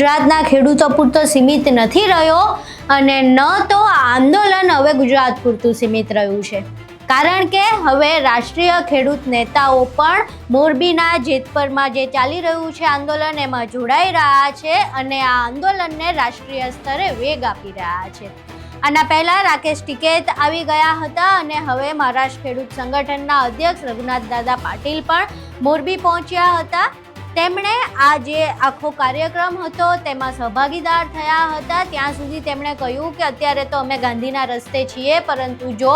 ગુજરાતના ખેડૂતો પૂરતો સીમિત નથી રહ્યો અને ન તો આ આંદોલન હવે ગુજરાત પૂરતું સીમિત રહ્યું છે, કારણ કે હવે રાષ્ટ્રીય ખેડૂત નેતાઓ પણ મોરબીના જેતપરમાં જે ચાલી રહ્યું છે આંદોલન એમાં જોડાઈ રહ્યા છે અને આ આંદોલનને રાષ્ટ્રીય સ્તરે વેગ આપી રહ્યા છે। આના પહેલા રાકેશ ટિકૈત આવી ગયા હતા અને હવે મહારાષ્ટ્ર ખેડૂત સંગઠનના અધ્યક્ષ રઘુનાથ દાદા પાટીલ પણ મોરબી પહોંચ્યા હતા। તેમણે આ જે આખો કાર્યક્રમ હતો તેમાં સહભાગીદાર થયા હતા। ત્યાં સુધી તેમણે કહ્યું કે અત્યારે તો અમે ગાંધીના રસ્તે છીએ, પરંતુ જો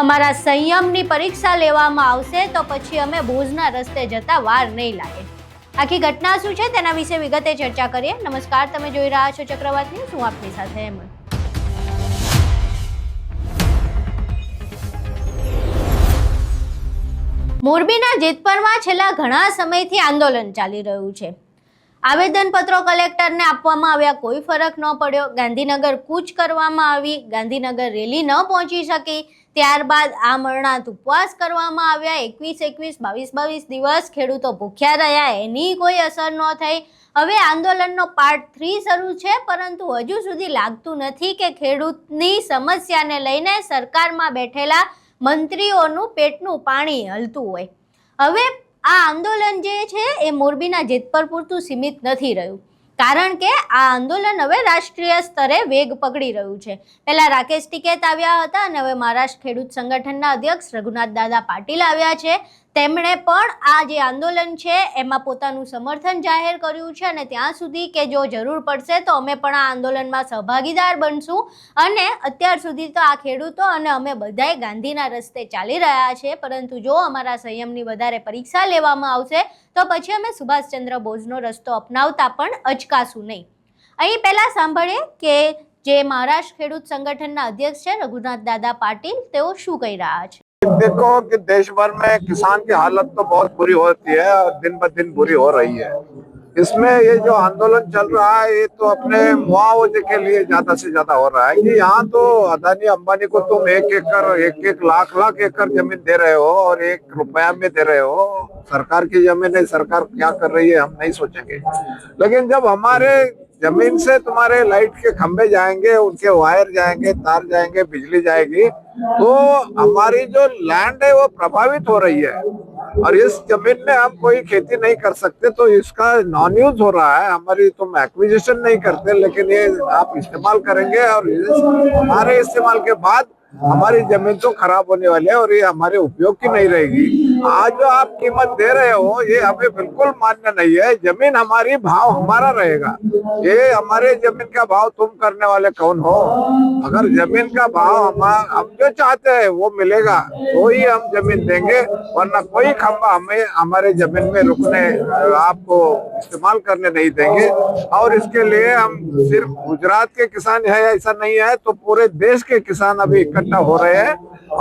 અમારા સંયમની પરીક્ષા લેવામાં આવશે તો પછી અમે ભુજના રસ્તે જતા વાર નહીં લાગે। આખી ઘટના શું છે તેના વિશે વિગતે ચર્ચા કરીએ। નમસ્કાર, તમે જોઈ રહ્યા છો ચક્રવાત ન્યૂઝ, હું આપની સાથે હેમંત। મોરબીના જેતપરમાં છેલ્લા ઘણા સમયથી આંદોલન ચાલી રહ્યું છે। આવેદનપત્રો કલેક્ટરને આપવામાં આવ્યા, કોઈ ફરક ન પડ્યો। ગાંધીનગર કૂચ કરવામાં આવી, ગાંધીનગર રેલી ન પહોંચી શકી। ત્યારબાદ આમરણાંત ઉપવાસ કરવામાં આવ્યા। 21-22 દિવસ ખેડૂતો ભૂખ્યા રહ્યા, એની કોઈ અસર ન થઈ। હવે આંદોલનનો પાર્ટ 3 શરૂ છે, પરંતુ હજુ સુધી લાગતું નથી કે ખેડૂતની સમસ્યાને લઈને સરકારમાં બેઠેલા મંત્રીઓનું પેટનું પાણી હલતું હોય। હવે આ આંદોલન જે છે એ મોરબીના જેતપર પૂરતું સીમિત નથી રહ્યું, કારણ કે આ આંદોલન હવે રાષ્ટ્રીય સ્તરે વેગ પકડી રહ્યું છે। પહેલા રાકેશ ટિકૈત આવ્યા હતા અને હવે મહારાષ્ટ્ર ખેડૂત સંગઠનના અધ્યક્ષ રઘુનાથ દાદા પાટીલ આવ્યા છે। તેમણે પણ આ જે આંદોલન છે એમાં પોતાનું સમર્થન જાહેર કર્યું છે અને ત્યાં સુધી કે જો જરૂર પડશે તો અમે પણ આ આંદોલનમાં સહભાગીદાર બનશું। અને અત્યાર સુધી તો આ ખેડૂતો અને અમે બધાય ગાંધીના રસ્તે ચાલી રહ્યા છે, પરંતુ જો અમારા સંયમની વધારે પરીક્ષા લેવામાં આવશે તો પછી અમે સુભાષચંદ્ર બોઝનો રસ્તો અપનાવતા પણ અચકાશું નહીં। અહીં પહેલા સાંભળીએ કે જે મહારાષ્ટ્ર ખેડૂત સંગઠનના અધ્યક્ષ છે રઘુનાથ દાદા પાટીલ, તેઓ શું કહી રહ્યા છે। देखो कि देश भर में किसान की हालत तो बहुत बुरी होती है और दिन ब दिन बुरी हो रही है। इसमें ये जो आंदोलन चल रहा है ये तो अपने मुआवजे के लिए ज्यादा से ज्यादा हो रहा है कि यहाँ तो अदानी अंबानी को तुम एक लाख एकड़ जमीन दे रहे हो और 1 रुपया में दे रहे हो। सरकार की जमीन है, सरकार क्या कर रही है हम नहीं सोचेंगे, लेकिन जब हमारे जमीन से तुम्हारे लाइट के खंभे जाएंगे, उनके वायर जाएंगे, तार जाएंगे, बिजली जाएगी, तो हमारी जो लैंड है वो प्रभावित हो रही है और इस जमीन में हम कोई खेती नहीं कर सकते। तो इसका नॉन यूज हो रहा है। हमारी तुम एक्विजिशन नहीं करते, लेकिन ये आप इस्तेमाल करेंगे और हमारे इस्तेमाल के बाद हमारी जमीन तो खराब होने वाली है और ये हमारे उपयोग की नहीं रहेगी। आज जो आप कीमत दे रहे हो ये हमें बिल्कुल मान्य नहीं है। जमीन हमारी, भाव हमारा रहेगा। ये हमारे जमीन का भाव तुम करने वाले कौन हो? अगर जमीन का भाव हम जो चाहते हैं वो मिलेगा तो ही हम जमीन देंगे, वरना कोई खंबा हमें हमारे जमीन में रुकने आपको इस्तेमाल करने नहीं देंगे। और इसके लिए हम सिर्फ गुजरात के किसान है ऐसा नहीं है, तो पूरे देश के किसान अभी इकट्ठा हो रहे हैं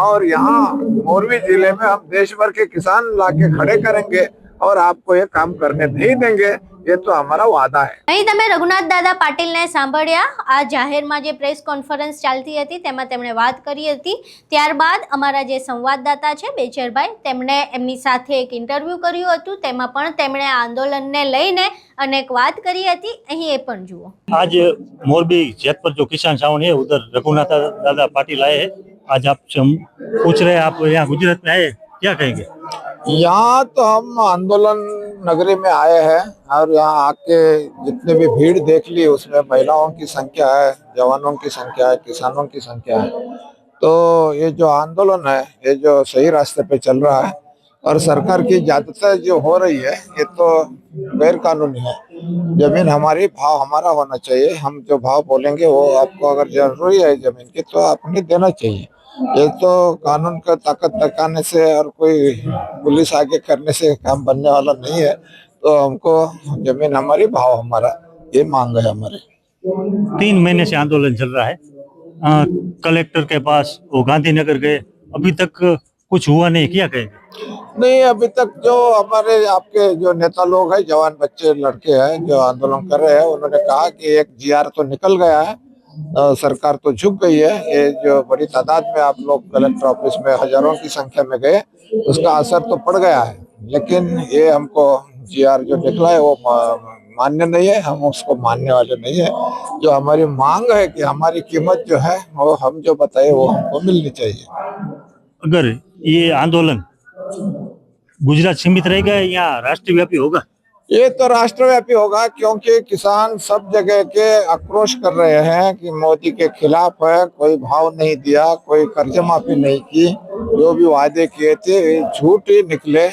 और यहाँ मोरबी जिले में हम देश भर के किसान लाके खड़े करेंगे और आपको ये काम करने नहीं देंगे, ये तो हमारा वादा है। અહીં તમે રઘુનાથ દાદા પાટીલને સાંભળ્યા। આ જાહેરમાં જે પ્રેસ કોન્ફરન્સ ચાલતી હતી તેમાં તેમણે વાત કરી હતી। ત્યારબાદ અમારા જે સંવાદદાતા છે બેચરભાઈ, તેમણે એમની સાથે એક ઇન્ટરવ્યુ કર્યું હતું, તેમાં પણ તેમણે આ આંદોલનને લઈને અનેક વાત કરી હતી। અહીં એ પણ જુઓ। आज मोरबी जेतपुर जो किसान छावन है उधर रघुनाथ दादा पाटिल आए हैं। आज आपसे हम पूछ रहे हैं, आप यहाँ गुजरात में आए, क्या कहेंगे? यहाँ तो हम आंदोलन नगरी में आए हैं और यहाँ आके जितने भी भीड़ देख ली उसमें महिलाओं की संख्या है, जवानों की संख्या है, किसानों की संख्या है। तो ये जो आंदोलन है ये जो सही रास्ते पे चल रहा है और सरकार की ज्यादातर जो हो रही है ये तो गैर कानूनी है। जमीन हमारी, भाव हमारा होना चाहिए। हम जो भाव बोलेंगे वो आपको अगर जरूरी है जमीन की तो आपने देना चाहिए। ये तो कानून का ताकत दिखाने से और कोई पुलिस आगे करने से काम बनने वाला नहीं है। तो हमको जमीन हमारी, भाव हमारा, ये मांग है हमारे। 3 महीने से आंदोलन चल रहा है। कलेक्टर के पास वो गांधीनगर गए, अभी तक कुछ हुआ नहीं, क्या कहेंगे? नहीं, अभी तक जो हमारे आपके जो नेता लोग हैं, जवान बच्चे लड़के हैं जो आंदोलन कर रहे हैं, उन्होंने कहा कि एक GR तो निकल गया है, सरकार तो झुक गई है। ये जो बड़ी तादाद में आप लोग कलेक्टर ऑफिस में हजारों की संख्या में गए, उसका असर तो पड़ गया है, लेकिन ये हमको GR जो निकला है वो मान्य नहीं है, हम उसको मानने वाले नहीं है। जो हमारी मांग है कि हमारी कीमत जो है वो हम जो बताए वो हमको मिलनी चाहिए। अगर ये आंदोलन गुजरात सीमित रहेगा या राष्ट्रव्यापी होगा? ये तो राष्ट्रव्यापी होगा, क्योंकि किसान सब जगह के आक्रोश कर रहे हैं कि मोदी के खिलाफ है। कोई भाव नहीं दिया, कोई कर्ज माफी नहीं की, जो भी वादे किए थे झूठ ही निकले।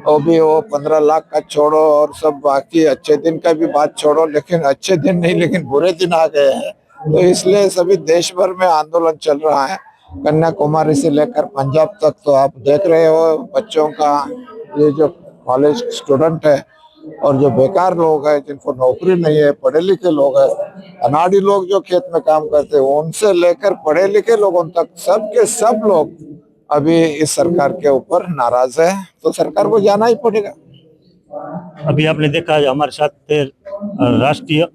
वो भी वो 15 लाख का छोड़ो और सब बाकी अच्छे दिन का भी बात छोड़ो, लेकिन अच्छे दिन नहीं लेकिन बुरे दिन आ गए हैं। तो इसलिए सभी देश भर में आंदोलन चल रहा है, कन्याकुमारी से लेकर पंजाब तक। तो आप देख रहे हो बच्चों का, ये जो कॉलेज स्टूडेंट है और जो बेकार लोग हैं जिनको नौकरी नहीं है, पढ़े लिखे लोग हैं, अनाड़ी लोग जो खेत में काम करते हैं, उनसे लेकर पढ़े लिखे लोगों तक सब के सब लोग अभी इस सरकार के ऊपर नाराज है। तो सरकार को जाना ही पड़ेगा। अभी आपने देखा हमारे साथ थे राष्ट्रीय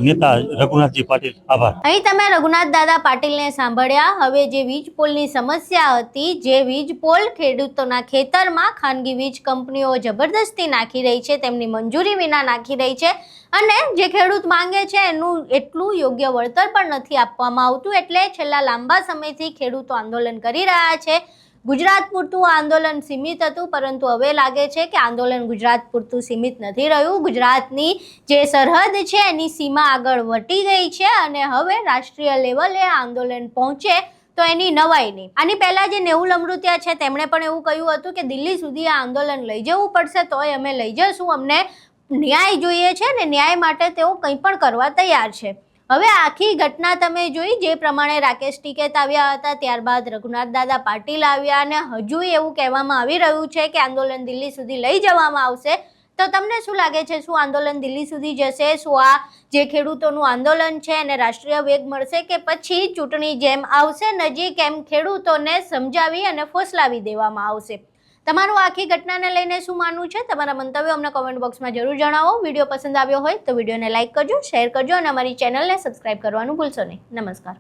नेता रघुनाथजी પાટીલ। આભાર। અહીં તમે રઘુનાથ દાદા પાટીલને સાંભળ્યા। હવે જે વીજ પોલની સમસ્યા હતી, જે વીજ પોલ ખેડૂતોના ખેતરમાં ખાનગી વીજ કંપનીઓ જબરદસ્તી નાખી રહી છે, તેમની મંજૂરી વિના નાખી રહી છે અને જે ખેડૂત માંગે છે એનું એટલું યોગ્ય વળતર પણ નથી આપવામાં આવતું, એટલે છેલ્લા લાંબા સમયથી ખેડૂતો આંદોલન કરી રહ્યા છે। ગુજરાત પૂરતું આંદોલન સીમિત હતું, પરંતુ હવે લાગે છે કે આંદોલન ગુજરાત પૂરતું સીમિત નથી રહ્યું। ગુજરાતની જે સરહદ છે એની સીમા આગળ વટી ગઈ છે અને હવે રાષ્ટ્રીય લેવલે આંદોલન પહોંચે તો એની નવાઈ નહીં। આની પહેલા જે નેહુલ અમૃતિયા છે તેમણે પણ એવું કહ્યું હતું કે દિલ્હી સુધી આ આંદોલન લઈ જવું પડશે તોય અમે લઈ જશું, અમને ન્યાય જોઈએ છે ને ન્યાય માટે તેઓ કંઈ પણ કરવા તૈયાર છે। હવે આખી ઘટના તમે જોઈ, જે પ્રમાણે રાકેશ ટિકैत આવ્યા હતા, ત્યારબાદ રઘુનાથ દાદા પાટીલ આવ્યા અને હજુ એવું કહેવામાં આવી રહ્યું છે કે આંદોલન દિલ્હી સુધી લઈ જવામાં આવશે। તો તમને શું લાગે છે, શું આંદોલન દિલ્હી સુધી જશે? શું આ જે ખેડૂતોનું આંદોલન છે એને રાષ્ટ્રીય વેગ મળશે કે પછી ચૂંટણી જેમ આવશે નજીક એમ ખેડૂતોને સમજાવી અને ફોસલાવી દેવામાં આવશે? તમારું આખી ઘટનાને લઈને શું માનવું છે? તમારા મંતવ્યો અમને કોમેન્ટ બોક્સમાં જરૂર જણાવો। વિડીયો પસંદ આવ્યો હોય તો વિડીયોને લાઇક કરજો, શેર કરજો અને અમારી ચેનલને સબસ્ક્રાઇબ કરવાનું ભૂલશો નહીં। નમસ્કાર।